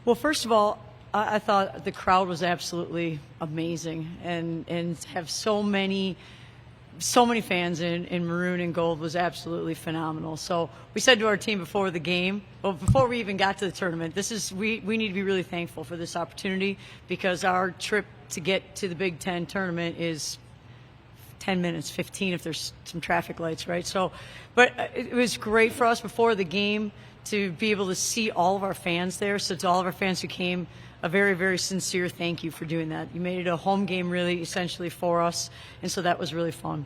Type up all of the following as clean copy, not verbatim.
Well, first of all, I thought the crowd was absolutely amazing, and have so many fans in maroon and gold was absolutely phenomenal. So we said to our team before the game, well, before we even got to the tournament, we need to be really thankful for this opportunity, because our trip to get to the Big Ten tournament is 10 minutes, 15 if there's some traffic lights, right? So, but it was great for us before the game to be able to see all of our fans there. So to all of our fans who came, a very, very sincere thank you for doing that. You made it a home game, really, essentially, for us, and so that was really fun.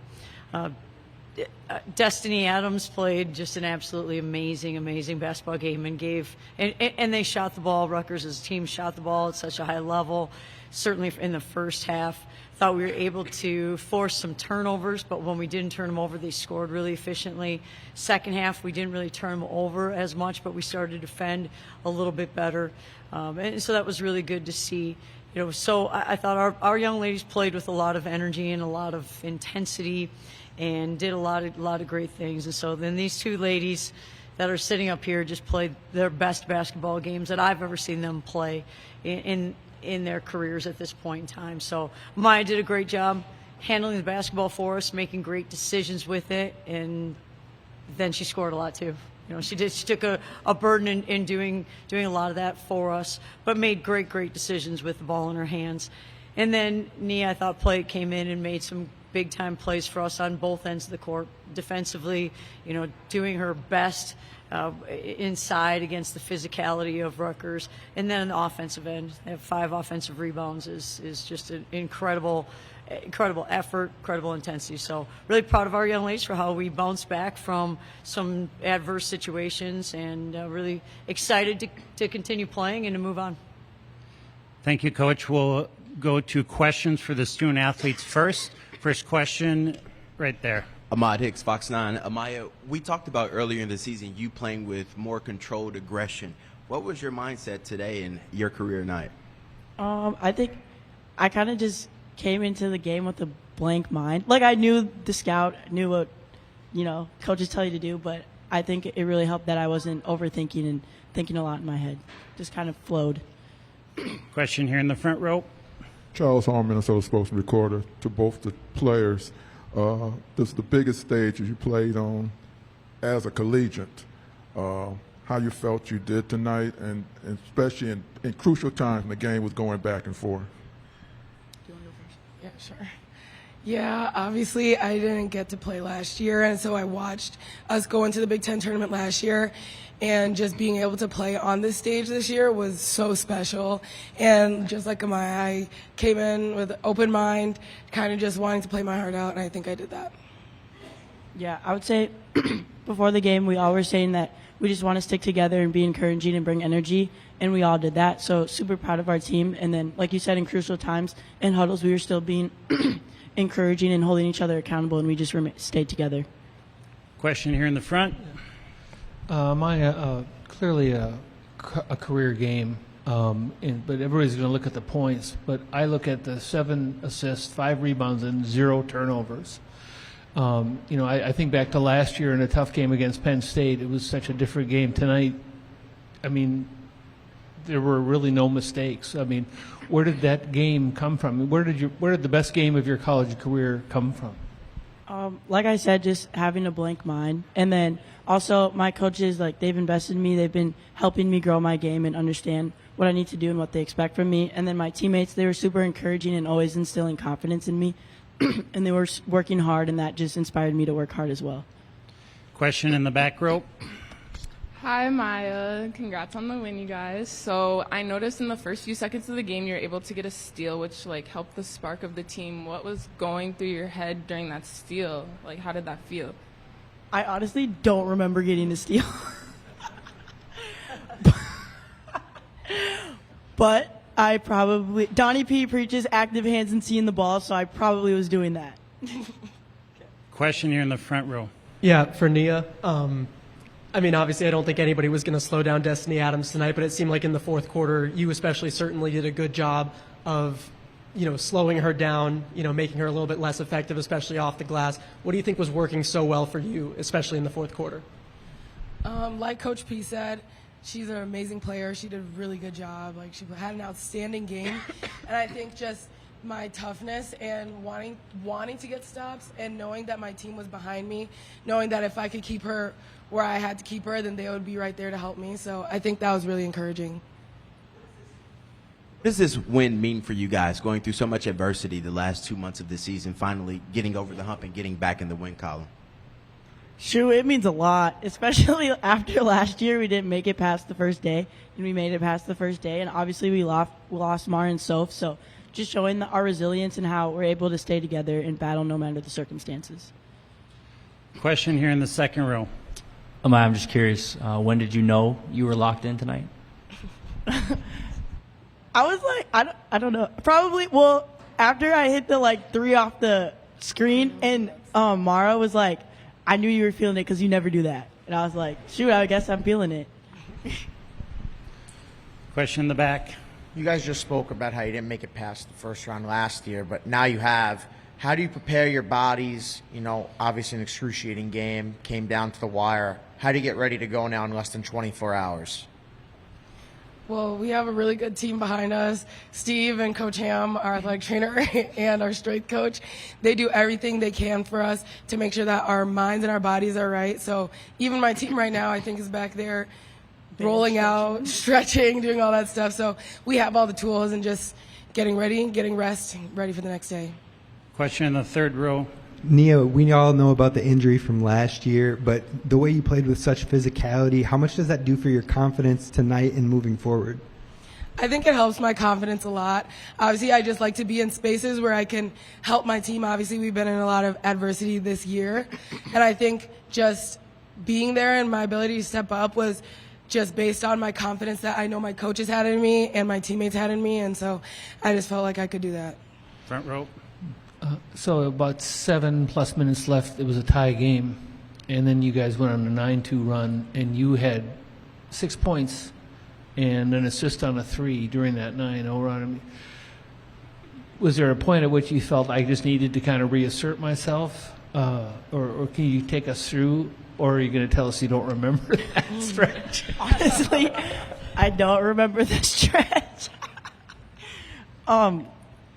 Destiny Adams played just an absolutely amazing basketball game, and they shot the ball. Rutgers as a team shot the ball at such a high level, certainly in the first half. Thought we were able to force some turnovers, but when we didn't turn them over, they scored really efficiently. Second half, we didn't really turn them over as much, but we started to defend a little bit better. And so that was really good to see. So I thought our young ladies played with a lot of energy and a lot of intensity, and did a lot of great things. And so then these two ladies that are sitting up here just played their best basketball games that I've ever seen them play in their careers at this point in time. So Maya did a great job handling the basketball for us, making great decisions with it, and then she scored a lot too. She took a burden in doing a lot of that for us, but made great decisions with the ball in her hands. And then Nia, I thought, came in and made some big time plays for us on both ends of the court defensively, doing her best inside against the physicality of Rutgers. And then on the offensive end, they have 5 offensive rebounds is just an incredible effort, incredible intensity. So really proud of our young ladies for how we bounced back from some adverse situations, and really excited to continue playing and to move on. Thank you, Coach. We'll go to questions for the student athletes first. First question right there. Ahmad Hicks, Fox 9. Amaya, we talked about earlier in the season you playing with more controlled aggression. What was your mindset today in your career night? I think I kind of just came into the game with a blank mind. Like, I knew the scout, knew what, coaches tell you to do, but I think it really helped that I wasn't overthinking and thinking a lot in my head. Just kind of flowed. Question here in the front row. Charles Horn, Minnesota Sports Recorder. To both the players, this is the biggest stage you played on as a collegiate. How you felt you did tonight, and especially in crucial times when the game was going back and forth. Do you want to go first? Yeah, sure. Yeah, obviously I didn't get to play last year, and so I watched us go into the Big Ten tournament last year, and just being able to play on this stage this year was so special. And just like Amaya, I came in with an open mind, kind of just wanting to play my heart out, and I think I did that. Yeah, I would say before the game we all were saying that we just want to stick together and be encouraging and bring energy, and we all did that. So super proud of our team. And then, like you said, in crucial times, in huddles, we were still being encouraging and holding each other accountable, and we just stayed together. Question here in the front. Clearly a career game, but everybody's going to look at the points. But I look at the 7 assists, 5 rebounds, and 0 turnovers. I think back to last year in a tough game against Penn State. It was such a different game. Tonight, there were really no mistakes. Where did that game come from? Where did the best game of your college career come from? Like I said, just having a blank mind. And then also my coaches, they've invested in me. They've been helping me grow my game and understand what I need to do and what they expect from me. And then my teammates, they were super encouraging and always instilling confidence in me. And they were working hard, and that just inspired me to work hard as well. Question in the back row. Hi, Maya. Congrats on the win, you guys. So I noticed in the first few seconds of the game, you're able to get a steal, which helped the spark of the team. What was going through your head during that steal? How did that feel? I honestly don't remember getting a steal. But Donnie P preaches active hands and seeing the ball, so I probably was doing that. Question here in the front row. Yeah, for Nia. Obviously I don't think anybody was going to slow down Destiny Adams tonight, but it seemed like in the fourth quarter you especially certainly did a good job of, slowing her down, making her a little bit less effective, especially off the glass. What do you think was working so well for you, especially in the fourth quarter? Like Coach P said, she's an amazing player. She did a really good job. Like, she had an outstanding game. And I think just my toughness and wanting to get stops and knowing that my team was behind me, knowing that if I could keep her where I had to keep her, then they would be right there to help me. So I think that was really encouraging. What does this win mean for you guys, going through so much adversity the last 2 months of the season, finally getting over the hump and getting back in the win column? Shoot, it means a lot, especially after last year. We didn't make it past the first day, and we made it past the first day. And obviously, we lost Mara and Soph. So just showing our resilience and how we're able to stay together and battle no matter the circumstances. Question here in the second row. Amaya, I'm just curious, when did you know you were locked in tonight? I was like, I don't know. Probably, well, after I hit the 3 off the screen, and Mara was like, I knew you were feeling it because you never do that. And I was like, shoot, I guess I'm feeling it. Question in the back. You guys just spoke about how you didn't make it past the first round last year, but now you have. How do you prepare your bodies? You know, obviously an excruciating game, came down to the wire. How do you get ready to go now in less than 24 hours? Well, we have a really good team behind us. Steve and Coach Ham, our athletic trainer, and our strength coach, they do everything they can for us to make sure that our minds and our bodies are right. So even my team right now, I think, is back there rolling out, stretching, doing all that stuff. So we have all the tools and just getting ready, getting rest, ready for the next day. Question in the third row. Nia, we all know about the injury from last year, but the way you played with such physicality, how much does that do for your confidence tonight and moving forward? I think it helps my confidence a lot. Obviously, I just like to be in spaces where I can help my team. Obviously, we've been in a lot of adversity this year, and I think just being there and my ability to step up was just based on my confidence that I know my coaches had in me and my teammates had in me, and so I just felt like I could do that. Front row. So about 7+ minutes left. It was a tie game, and then you guys went on a 9-2 run, and you had 6 points and an assist on a 3 during that 9-0 run. I mean, was there a point at which you felt I just needed to kind of reassert myself, or can you take us through, or are you going to tell us you don't remember that stretch? Honestly, I don't remember the stretch.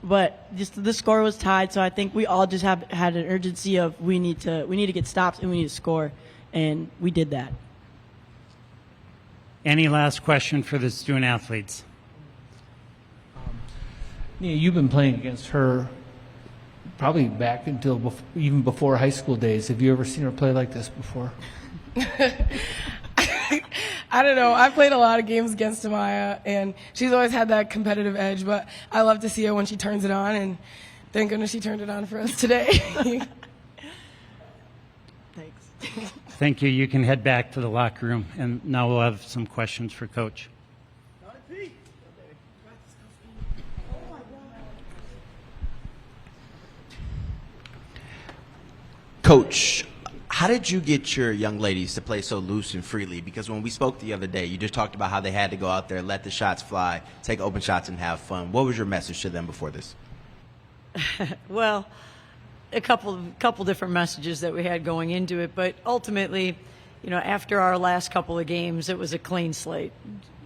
But just the score was tied, so I think we all just had an urgency of we need to get stops and we need to score, and we did that. Any last question for the student athletes? Yeah, you've been playing against her probably back until even before high school days. Have you ever seen her play like this before? I don't know. I've played a lot of games against Amaya, and she's always had that competitive edge, but I love to see her when she turns it on, and thank goodness she turned it on for us today. Thanks. Thank you. You can head back to the locker room, and now we'll have some questions for Coach. Coach, how did you get your young ladies to play so loose and freely? Because when we spoke the other day, you just talked about how they had to go out there, let the shots fly, take open shots, and have fun. What was your message to them before this? Well, a couple different messages that we had going into it, but ultimately, you know, after our last couple of games, it was a clean slate.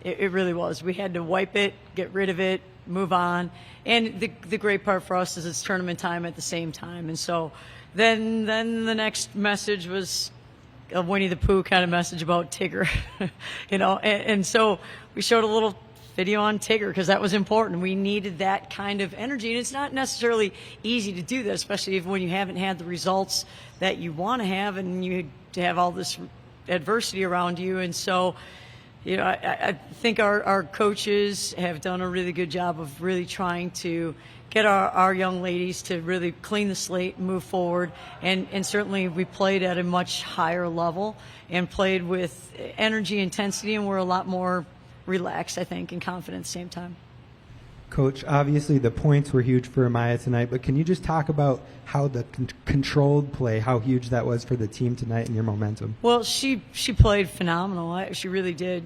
It really was. We had to wipe it, get rid of it, move on. And the great part for us is it's tournament time at the same time. And so then the next message was a Winnie the Pooh kind of message about Tigger, you know. And so we showed a little video on Tigger because that was important. We needed that kind of energy. And it's not necessarily easy to do that, especially when you haven't had the results that you want to have and you have all this adversity around you. And so, you know, I think our coaches have done a really good job of really trying to get our young ladies to really clean the slate, move forward, and certainly we played at a much higher level and played with energy, intensity, and we're a lot more relaxed, I think, and confident at the same time. Coach, obviously the points were huge for Amaya tonight, but can you just talk about how the controlled play, how huge that was for the team tonight and your momentum? Well, she played phenomenal. She really did.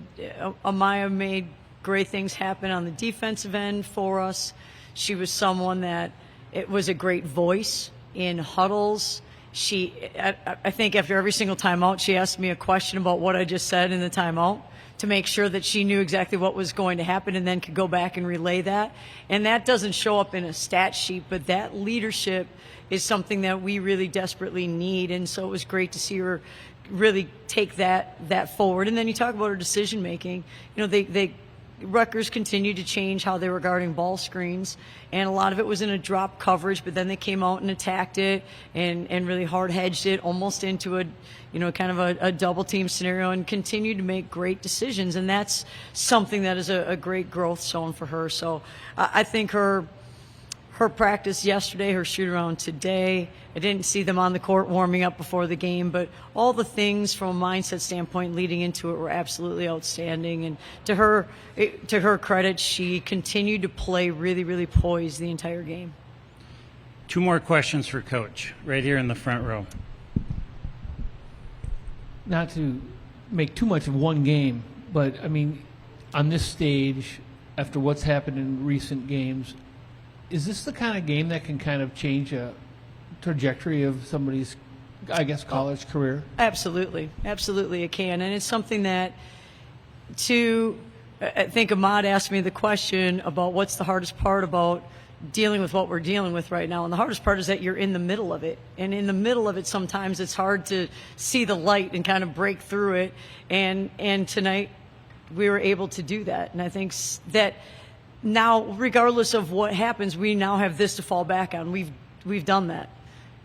Amaya made great things happen on the defensive end for us. She was someone that it was a great voice in huddles. I think after every single timeout, she asked me a question about what I just said in the timeout. to make sure that she knew exactly what was going to happen and then could go back and relay that. And that doesn't show up in a stat sheet, but that leadership is something that we really desperately need. And so it was great to see her really take that forward. And then you talk about her decision making. You know, Rutgers continued to change how they were guarding ball screens, and a lot of it was in a drop coverage, but then they came out and attacked it and really hard hedged it almost into kind of a double team scenario, and continued to make great decisions. And that's something that is a great growth zone for her. So I think her practice yesterday, her shoot around today, I didn't see them on the court warming up before the game, but all the things from a mindset standpoint leading into it were absolutely outstanding. And to her credit, she continued to play really, really poised the entire game. 2 more questions for Coach, right here in the front row. Not to make too much of one game, but I mean, on this stage, after what's happened in recent games, is this the kind of game that can kind of change a trajectory of somebody's, I guess, college career? Absolutely. Absolutely it can. And it's something that I think Ahmad asked me the question about what's the hardest part about dealing with what we're dealing with right now. And the hardest part is that you're in the middle of it. And in the middle of it, sometimes it's hard to see the light and kind of break through it. And tonight we were able to do that. And I think that now, regardless of what happens, we now have this to fall back on. We've done that.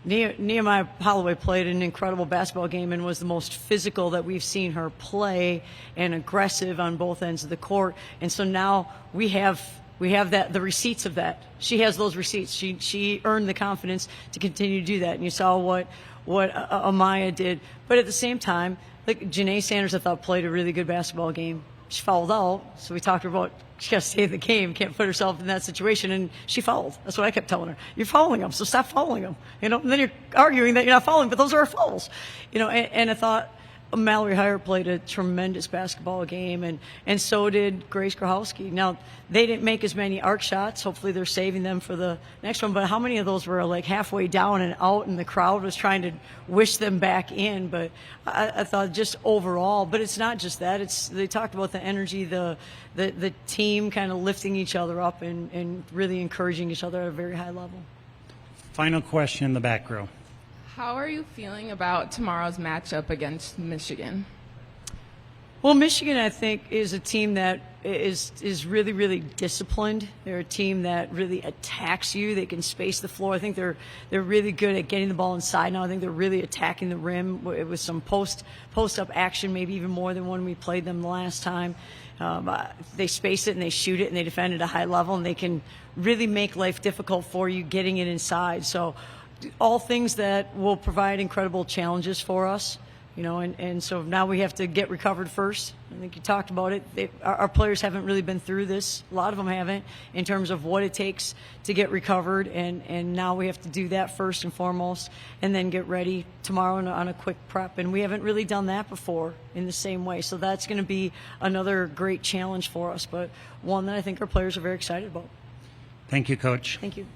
Nehemiah Holloway played an incredible basketball game and was the most physical that we've seen her play, and aggressive on both ends of the court. And so now we have the receipts of that. She has those receipts. She earned the confidence to continue to do that. And you saw what Amaya did. But at the same time, like Janae Sanders, I thought, played a really good basketball game. She fouled out, so we talked about she got to stay in the game, can't put herself in that situation, and she fouled. That's what I kept telling her. You're fouling them, so stop fouling them. And then you're arguing that you're not fouling, but those are fouls. And I thought Mallory Hire played a tremendous basketball game, and so did Grace Grahowski. Now, they didn't make as many arc shots. Hopefully they're saving them for the next one, but how many of those were like halfway down and out, and the crowd was trying to wish them back in? But I thought just overall, but it's not just that. They talked about the energy, the team kind of lifting each other up and really encouraging each other at a very high level. Final question in the back row. How are you feeling about tomorrow's matchup against Michigan? Well, Michigan, I think, is a team that is really, really disciplined. They're a team that really attacks you. They can space the floor. I think they're really good at getting the ball inside now. I think they're really attacking the rim with some post-up action, maybe even more than when we played them the last time. They space it and they shoot it and they defend at a high level, and they can really make life difficult for you getting it inside. So all things that will provide incredible challenges for us, and so now we have to get recovered first. I think you talked about it. Our players haven't really been through this. A lot of them haven't, in terms of what it takes to get recovered, and now we have to do that first and foremost, and then get ready tomorrow on a quick prep. And we haven't really done that before in the same way. So that's going to be another great challenge for us, but one that I think our players are very excited about. Thank you, Coach. Thank you.